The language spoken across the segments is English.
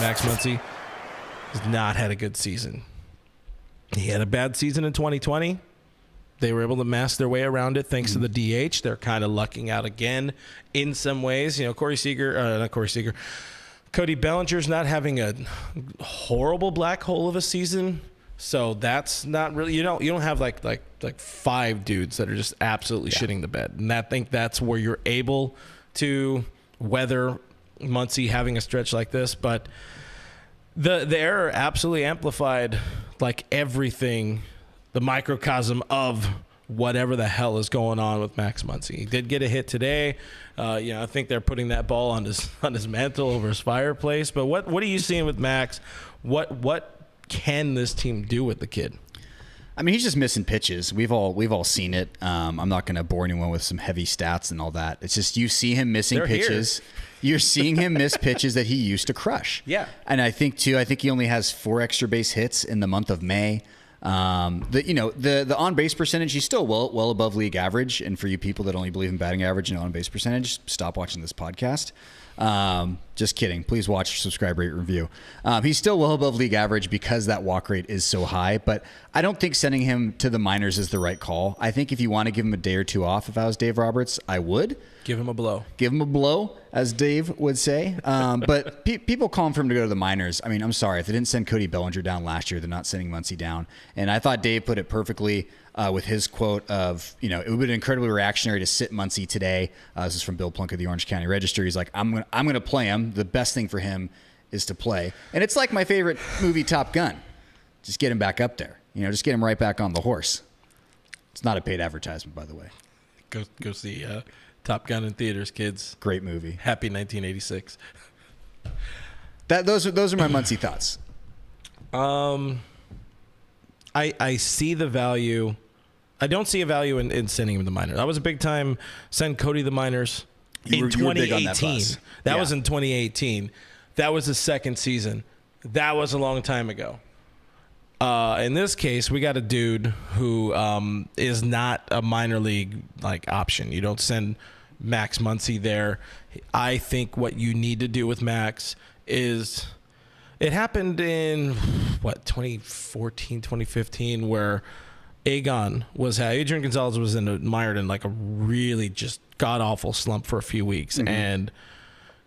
Max Muncy has not had a good season. He had a bad season in 2020. They were able to mask their way around it thanks to the DH. They're kind of lucking out again in some ways. You know, Cody Bellinger's not having a horrible black hole of a season. So that's not really, you don't have like 5 dudes that are just absolutely shitting the bed. And I think that's where you're able to weather Muncy having a stretch like this. But the error absolutely amplified like everything, the microcosm of whatever the hell is going on with Max Muncy. He did get a hit today. I think they're putting that ball on his mantle over his fireplace. But what are you seeing with Max? What can this team do with the kid? I mean, he's just missing pitches. We've all seen it. I'm not going to bore anyone with some heavy stats and all that. It's just you see him missing pitches. You're seeing him miss pitches that he used to crush. Yeah. And I think he only has 4 extra base hits in the month of May. The on base percentage, he's still well above league average. And for you people that only believe in batting average and on base percentage, stop watching this podcast. Just kidding. Please watch, subscribe, rate, review. He's still well above league average because that walk rate is so high, but I don't think sending him to the minors is the right call. I think if you want to give him a day or 2 off, if I was Dave Roberts, I would. Give him a blow. Give him a blow, as Dave would say. But people calling for him to go to the minors. I mean, I'm sorry. If they didn't send Cody Bellinger down last year, they're not sending Muncy down. And I thought Dave put it perfectly with his quote of, it would have been incredibly reactionary to sit Muncy today. This is from Bill Plunk of the Orange County Register. He's like, I'm gonna play him. The best thing for him is to play. And it's like my favorite movie, Top Gun. Just get him back up there. Just get him right back on the horse. It's not a paid advertisement, by the way. Go see Top Gun in theaters, kids. Great movie. Happy 1986. Those are my Muncy thoughts. I see the value. I don't see a value in sending him to the minors. I was a big time send Cody the minors in 2018. That was in 2018. That was his second season. That was a long time ago. In this case, we got a dude who is not a minor league option. You don't send Max Muncy there. I think what you need to do with Max is, it happened in 2014, 2015, where Adrian Gonzalez was mired in a really just god awful slump for a few weeks, and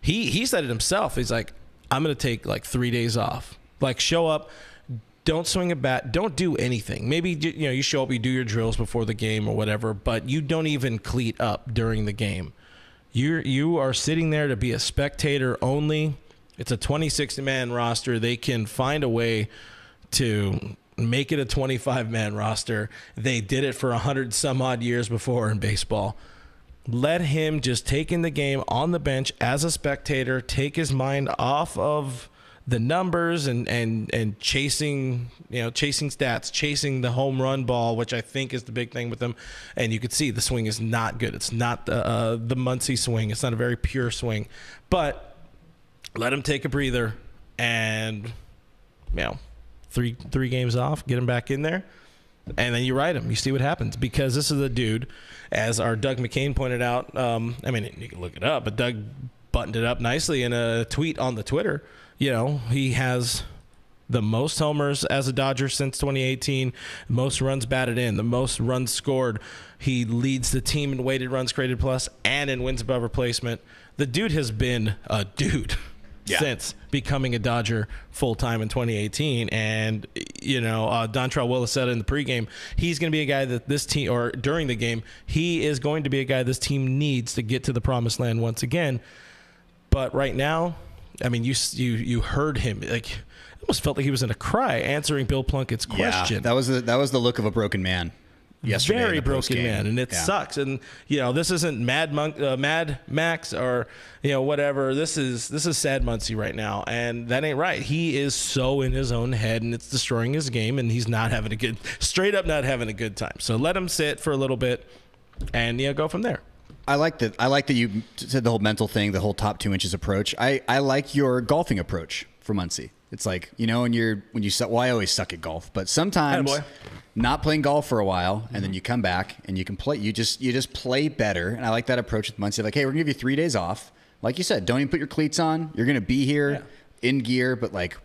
he said it himself. He's like, I'm gonna take 3 days off. Show up. Don't swing a bat. Don't do anything. Maybe you show up, you do your drills before the game or whatever, but you don't even cleat up during the game. You are sitting there to be a spectator only. It's a 26-man roster. They can find a way to make it a 25-man roster. They did it for 100 some odd years before in baseball. Let him just take in the game on the bench as a spectator, take his mind off of the numbers and chasing stats, chasing the home run ball, which I think is the big thing with him. And you could see the swing is not good. It's not the Muncy swing. It's not a very pure swing. But let him take a breather and, 3 games off, get him back in there, and then you ride him. You see what happens, because this is a dude, as our Doug McCain pointed out. You can look it up, but Doug buttoned it up nicely in a tweet on the Twitter. He has the most homers as a Dodger since 2018, most runs batted in, the most runs scored. He leads the team in weighted runs created plus and in wins above replacement. The dude has been a dude since becoming a Dodger full-time in 2018. And, Dontrell Willis said in the pregame, he's going to be a guy that this team, or during the game, he is going to be a guy this team needs to get to the promised land once again. But right now, you heard him, it almost felt like he was in a cry answering Bill Plunkett's question. That was the look of a broken man yesterday. Very broken man, and it sucks. And this isn't Mad Max or whatever. This is sad Muncy right now, and that ain't right. He is so in his own head, and it's destroying his game, and he's not having straight up not having a good time. So let him sit for a little bit, and go from there. I like that you said the whole mental thing, the whole top 2 inches approach. I like your golfing approach for Muncy. It's like, I always suck at golf, but sometimes not playing golf for a while, and then you come back and you can play. You just play better, and I like that approach with Muncy. Like, hey, we're gonna give you 3 days off. Like you said, don't even put your cleats on. You're gonna be here in gear, but like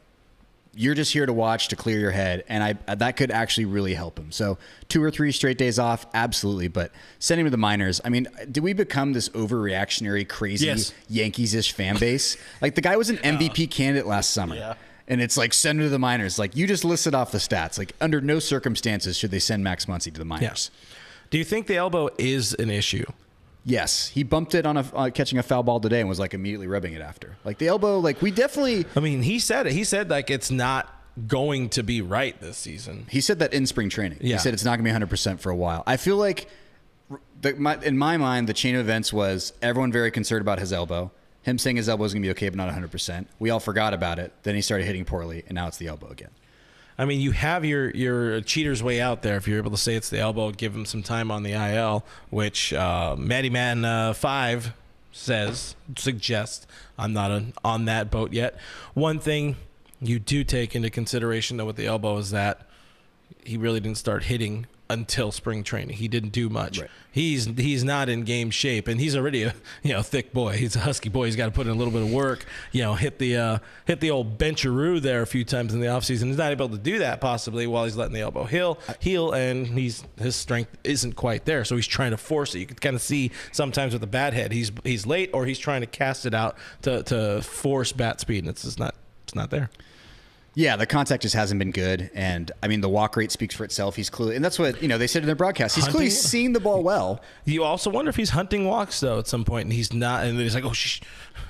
you're just here to watch, to clear your head, and that could actually really help him. So 2 or 3 straight days off, absolutely. But send him to the minors. I mean, did we become this overreactionary, crazy Yankees-ish fan base? Like the guy was an MVP candidate last summer. Yeah. And it's like, send him to the minors. Like, you just listed off the stats. Like, under no circumstances should they send Max Muncy to the minors. Yeah. Do you think the elbow is an issue? Yes. He bumped it on catching a foul ball today and was, like, immediately rubbing it after. Like, the elbow, like, we definitely... I mean, he said it. He said, like, it's not going to be right this season. He said that in spring training. Yeah. He said it's not going to be 100% for a while. I feel like, in my mind, the chain of events was everyone very concerned about his elbow. Him saying his elbow was going to be okay, but not 100%. We all forgot about it. Then he started hitting poorly, and now it's the elbow again. I mean, you have your cheater's way out there. If you're able to say it's the elbow, give him some time on the IL, which Matty Man 5 suggests. I'm not on that boat yet. One thing you do take into consideration, though, with the elbow is that he really didn't start hitting until spring training. He didn't do much. Right. He's not in game shape, and he's already a thick boy. He's a husky boy. He's got to put in a little bit of work. Hit the old bencharoo there a few times in the offseason. He's not able to do that possibly while he's letting the elbow heal, and his strength isn't quite there. So he's trying to force it. You can kind of see sometimes with the bat head, he's late, or he's trying to cast it out to force bat speed, and it's just not there. Yeah, the contact just hasn't been good, and I mean the walk rate speaks for itself. He's clearly, and that's what they said in their broadcast. He's clearly seeing the ball well. You also wonder if he's hunting walks though at some point, and he's not, and then he's like, oh shh,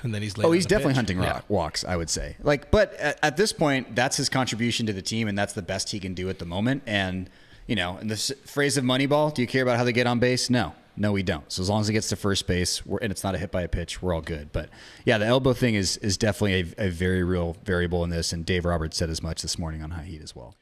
and then he's late. Oh, he's definitely hunting walks, I would say. Like, but at this point, that's his contribution to the team, and that's the best he can do at the moment. And in the phrase of Moneyball, do you care about how they get on base? No, we don't. So as long as it gets to first base and it's not a hit by a pitch, we're all good. But yeah, the elbow thing is definitely a very real variable in this. And Dave Roberts said as much this morning on High Heat as well.